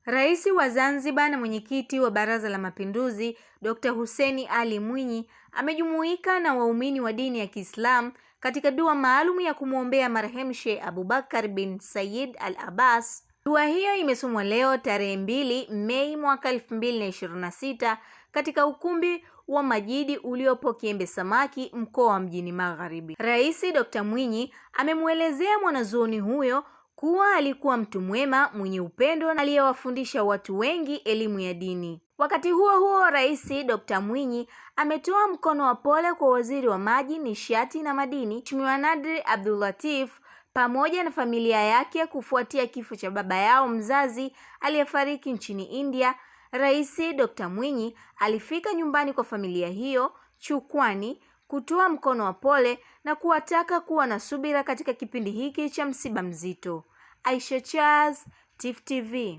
Rais wa Zanzibar na mwenyekiti wa Baraza la Mapinduzi, Dr. Hussein Ali Mwinyi amejumuika na waumini wa dini ya Kiislamu katika dua maalum ya kumwombea marehemu Sheikh Abubakar bin Said Al Abbas. Dua hiyo imesomwa leo tarehe 2 Mei mwaka 2026 katika ukumbi wa Majidi uliopo Kiembe Samaki, mkoa wa Mjini Magharibi. Rais Dr. Mwinyi amemuelezea mwanazuoni huyo kuwa alikuwa mtu mwema mwenye upendo na aliyewafundisha watu wengi elimu ya dini. Wakati huo huo, Rais Dr. Mwinyi ametoa mkono wa pole kwa Waziri wa Maji, Nishati na Madini, Mheshimiwa Nadir Abdul Latif pamoja na familia yake kufuatia kifo cha baba yao mzazi aliyefariki nchini India. Rais Dr. Mwinyi alifika nyumbani kwa familia hiyo Chukwani kutoa mkono wa pole na kuwataka kuwa na subira katika kipindi hiki cha msiba mzito. Aisha Charles, Tifu TV.